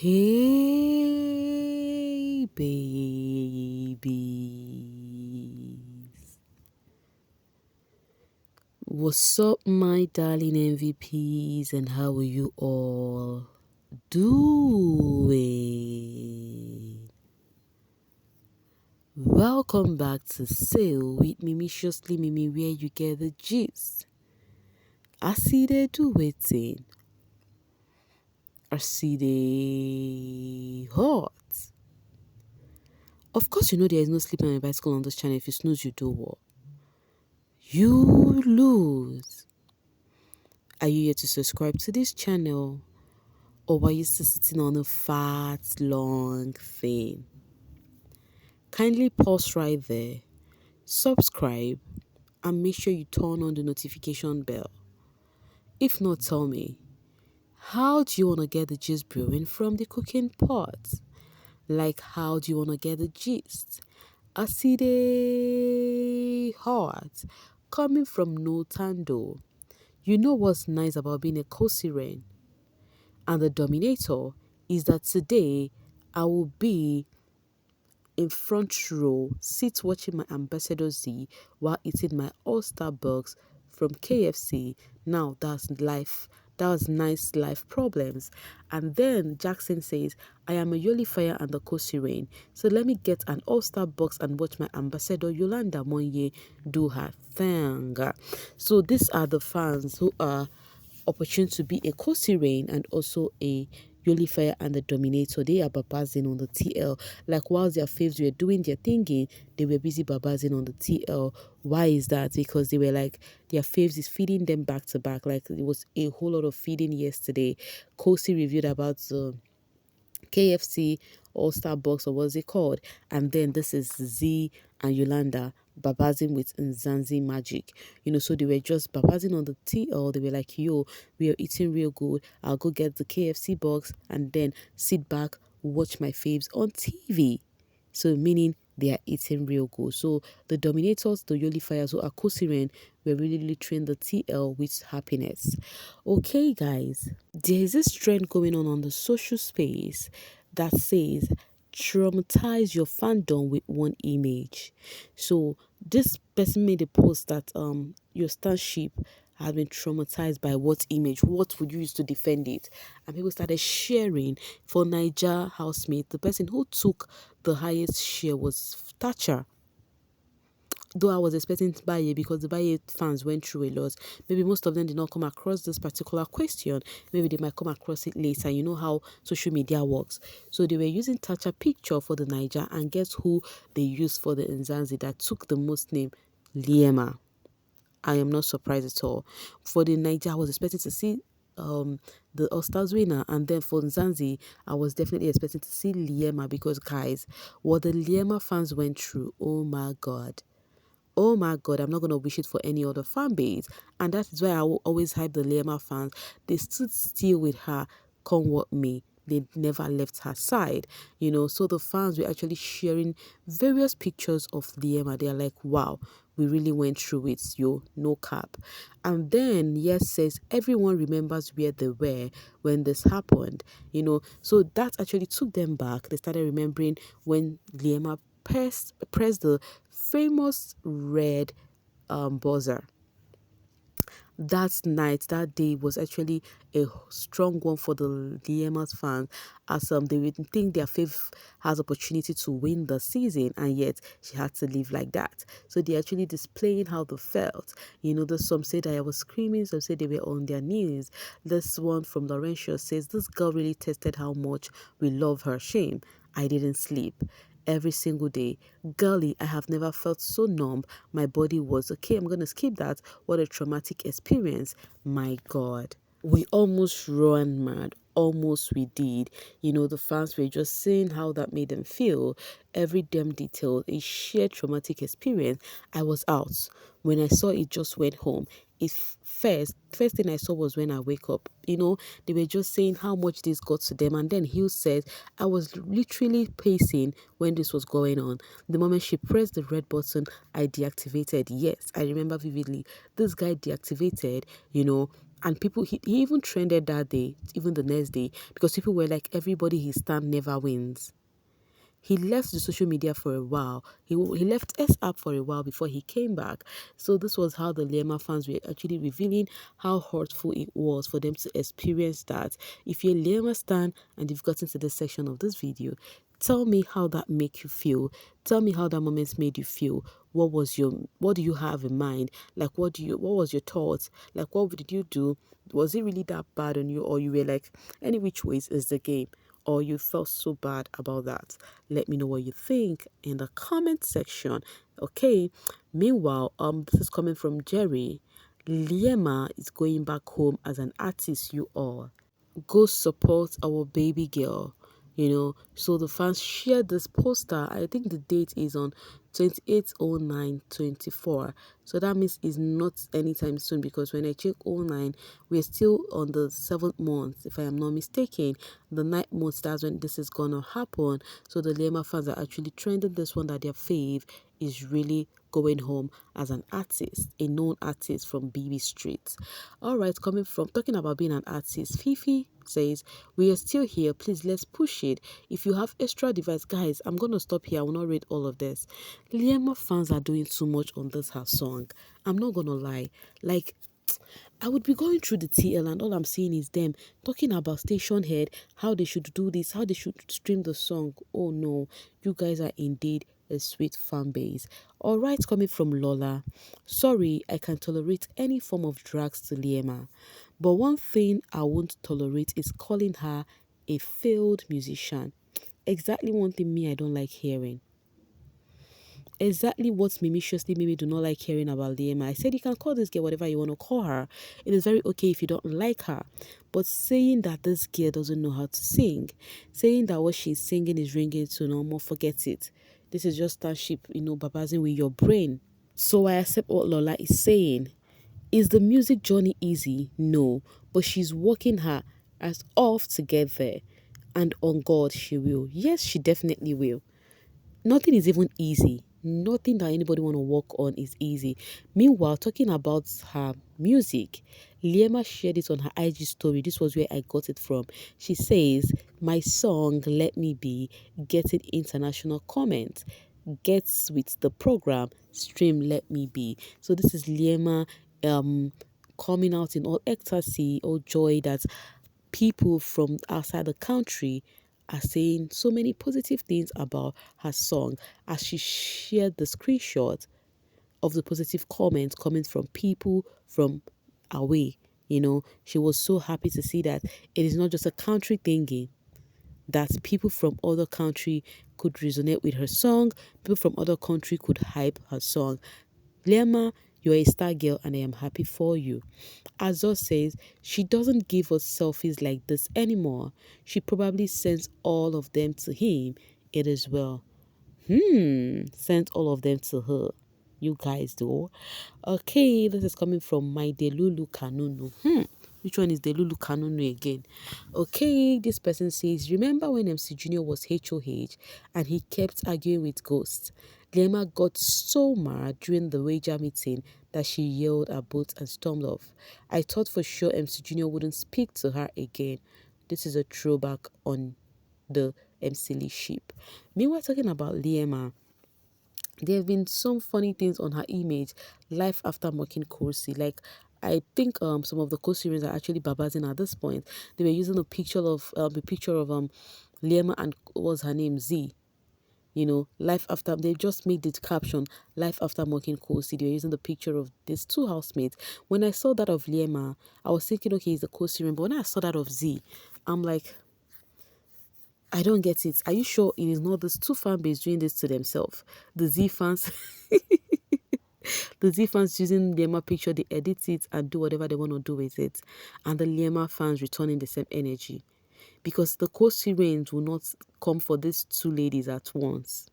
Hey, babies. What's up, my darling MVPs, and how are you all doing? Welcome back to Sail with Mimiciously Mimi, where you get the gist. I see they do waiting. I see they hot. Of course, you know there is no sleeping on a bicycle on this channel. If you snooze, you do what? You lose. Are you here to subscribe to this channel, or are you still sitting on a fat, long thing? Kindly pause right there, subscribe, and make sure you turn on the notification bell. If not, tell me, how do you want to get the gist brewing from the cooking pot? Like, how do you want to get the gist? I see the hot coming from no tando. You know what's nice about being a co-siren and the dominator is that today I will be in front row, sit watching my Ambassador Z while eating my All-Star Bucks from KFC. Now that's life. That was nice life problems. And then Jackson says, I am a Yoli Fire and the Kosi Rain. So let me get an All-Star box and watch my ambassador Yolanda Monye do her thing. So these are the fans who are opportune to be a Kosi Rain and also a Yoli Fire and the Dominator. They are babazing on the TL. Like whilst their faves were doing their thinking, they were busy babazing on the TL. Why is that? Because they were like, their faves is feeding them back to back. Like it was a whole lot of feeding yesterday. Kosi reviewed about the KFC All-Star Box, or what's it called? And then this is Z and Yolanda babazing with Nzansi magic. So they were just babazing on the TL. They were like, yo, we are eating real good. I'll go get the KFC box and then sit back, watch my faves on TV. So meaning they are eating real good. So the dominators, the Yoli Fires who are co-siren, were really littering the TL with happiness. Okay, guys, there is this trend going on the social space that says traumatize your fandom with one image. So this person made a post that your starship has been traumatized by what image? What would you use to defend it? And people started sharing. For Niger housemate, the person who took the highest share was Tacha. Though I was expecting Baye, because the Baye fans went through a lot. Maybe most of them did not come across this particular question. Maybe they might come across it later. You know how social media works. So they were using Tacha picture for the Niger, and guess who they used for the Nzansi that took the most name? Liema. I am not surprised at all. For the Niger, I was expecting to see the All-Stars winner, and then for Nzansi, I was definitely expecting to see Liema, because guys, what the Liema fans went through, oh my god. Oh my god, I'm not going to wish it for any other fan base. And that is why I will always hype the Liema fans. They stood still with her, come what may. They never left her side, So the fans were actually sharing various pictures of Liema. They're like, wow, we really went through it, no cap. And then, yes, says everyone remembers where they were when this happened, So that actually took them back. They started remembering when Liema pressed the famous red buzzer. That night, that day was actually a strong one for the Liema's fans, as they would think their fave has opportunity to win the season, and yet she had to live like that. So they actually displaying how they felt. There's some say that I was screaming, some say they were on their knees. This one from Laurentia says, this girl really tested how much we love her. Shame I didn't sleep every single day. Girlie, I have never felt so numb. My body was okay. I'm gonna skip that. What a traumatic experience. My god. We almost ran mad. Almost we did. The fans were just saying how that made them feel. Every damn detail, a shared traumatic experience. I was out. When I saw it, just went home. First thing I saw was when I wake up. They were just saying how much this got to them. And then Hill said, I was literally pacing when this was going on. The moment she pressed the red button, I deactivated. Yes, I remember vividly. This guy deactivated, And people, he even trended that day, even the next day, because people were like, everybody he stand never wins. He left the social media for a while. He left S app for a while before he came back. So this was how the Liema fans were actually revealing how hurtful it was for them to experience that. If you're a Liema stan and you've gotten to this section of this video, tell me how that make you feel. Tell me how that moment made you feel. What do you have in mind? Like what was your thoughts? Like what did you do? Was it really that bad on you, or you were like, any which ways is the game? Or you felt so bad about that? Let me know what you think in the comment section. Okay. Meanwhile, this is coming from Jerry. Liema is going back home as an artist, you all. Go support our baby girl. So the fans shared this poster. I think the date is on 28/09/24. So that means it's not anytime soon, because when I check '09, we're still on the 7th month, if I am not mistaken. The 9th month, that's when this is gonna happen. So the Liema fans are actually trending this one, that their fave is really going home as an artist, a known artist from BB Street. All right, coming from talking about being an artist, Fifi says, we are still here, please let's push it. If you have extra device, guys, I'm gonna stop here. I will not read all of this. Liema fans are doing too much on this her song. I'm not gonna lie. Like, I would be going through the TL and all I'm seeing is them talking about station head, how they should do this, how they should stream the song. Oh no, you guys are indeed a sweet fan base. Alright, coming from Lola. Sorry, I can tolerate any form of drugs to Liema. But one thing I won't tolerate is calling her a failed musician. Exactly one thing me I don't like hearing. Exactly what Mimiciously Mimi do not like hearing about Liema. I said you can call this girl whatever you want to call her. It is very okay if you don't like her. But saying that this girl doesn't know how to sing, saying that what she's singing is ringing to normal, forget it. This is just starship, babazing with your brain. So I accept what Lola is saying. Is the music journey easy? No. But she's working her as off to get there. And on God, she will. Yes, she definitely will. Nothing is even easy. Nothing that anybody want to work on is easy. Meanwhile, talking about her music, Liema shared it on her IG story. This was where I got it from. She says, my song, Let Me Be, getting international comments. Gets with the program, stream Let Me Be. So this is Liema coming out in all ecstasy, all joy that people from outside the country are saying so many positive things about her song, as she shared the screenshot of the positive comments coming from people from away. She was so happy to see that it is not just a country thingy, that people from other country could resonate with her song, people from other country could hype her song. Liema, you're a star girl and I am happy for you. Azor says she doesn't give us selfies like this anymore. She probably sends all of them to him. It is well. Sent all of them to her. You guys do. Okay, this is coming from my Delulu Kanunu. Which one is Delulu Kanunu again? Okay, this person says, remember when MC Junior was HOH and he kept arguing with Ghost? Liema got so mad during the wager meeting that she yelled at both and stormed off. I thought for sure MC Junior wouldn't speak to her again. This is a throwback on the MC Lee ship. Meanwhile, talking about Liema, there have been some funny things on her image, life after mocking Corsi. Like, I think some of the co-series are actually babazing at this point. They were using a picture of Liema and what was her name, Z. Life after, they just made the caption, life after mocking Kosi. They were using the picture of these two housemates. When I saw that of Liema, I was thinking, okay, it's a Kosi, but when I saw that of Z, I'm like, I don't get it. Are you sure it is not these two fan base doing this to themselves? The Z fans, the Z fans using Liema picture, they edit it and do whatever they want to do with it. And the Liema fans returning the same energy. Because the Kosi range will not come for these two ladies at once.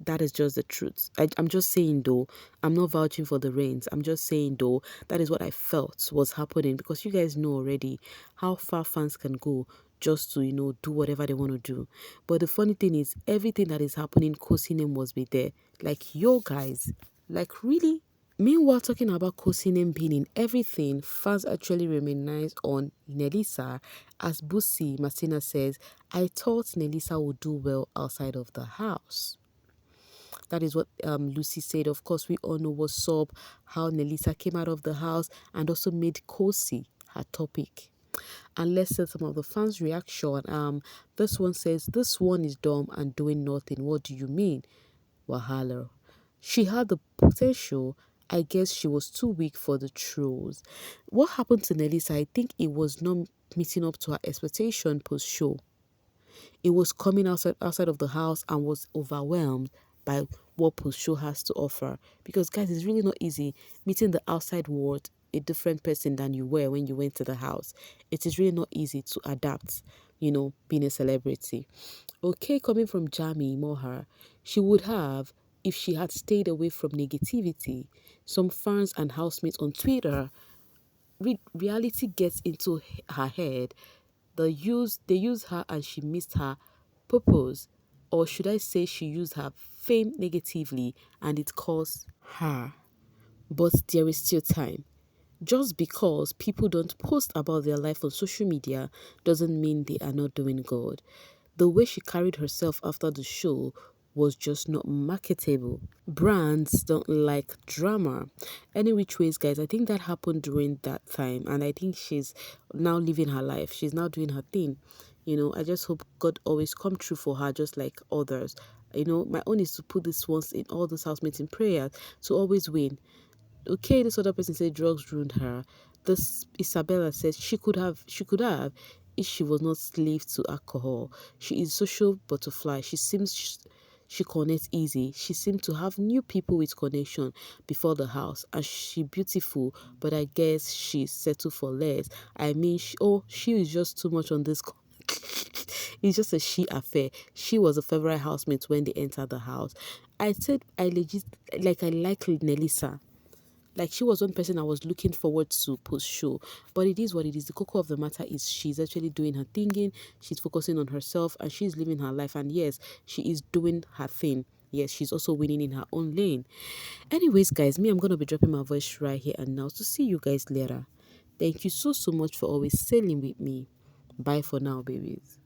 That is just the truth. I'm just saying though, I'm not vouching for the rains. I'm just saying though, that is what I felt was happening, because you guys know already how far fans can go just to, do whatever they want to do. But the funny thing is, everything that is happening, Kosinem was be there. Like, yo guys, like really? Meanwhile, talking about Kosinem being in everything, fans actually reminisce on Nelisa as Busi Martina says, I thought Nelisa would do well outside of the house. That is what Lucy said. Of course, we all know what's up, how Nelisa came out of the house and also made Kosi her topic. And let's see some of the fans' reaction. This one says, this one is dumb and doing nothing. What do you mean? Wahala. She had the potential. I guess she was too weak for the trolls. What happened to Nelisa? I think it was not meeting up to her expectation post show. It was coming outside of the house and was overwhelmed by what post show has to offer. Because guys, it's really not easy meeting the outside world a different person than you were when you went to the house. It is really not easy to adapt, being a celebrity. Okay, coming from Jami Mohar, she would have if she had stayed away from negativity. Some fans and housemates on Twitter, reality gets into her head. They use her and she missed her purpose, or should I say she used her fame negatively and it caused her. But there is still time. Just because people don't post about their life on social media doesn't mean they are not doing good. The way she carried herself after the show was just not marketable. Brands don't like drama. Any which ways, guys, I think that happened during that time, and I think she's now living her life. She's now doing her thing. I just hope God always come true for her, just like others. My own is to put this once in all those housemates in prayer to always win. Okay, this other person said drugs ruined her. This Isabella says she could have if she was not slave to alcohol. She is social butterfly. She connects easy. She seemed to have new people with connection before the house, and she beautiful, but I guess she settled for less. I mean, she is just too much on this. It's just a she affair. She was a favorite housemate when they entered the house. I said I like Nelisa. Like she was one person I was looking forward to post show. But it is what it is. The cocoa of the matter is she's actually doing her thinking, she's focusing on herself and she's living her life. And yes, she is doing her thing. Yes, she's also winning in her own lane. Anyways, guys, I'm gonna be dropping my voice right here and now to see you guys later. Thank you so much for always sailing with me. Bye for now, babies.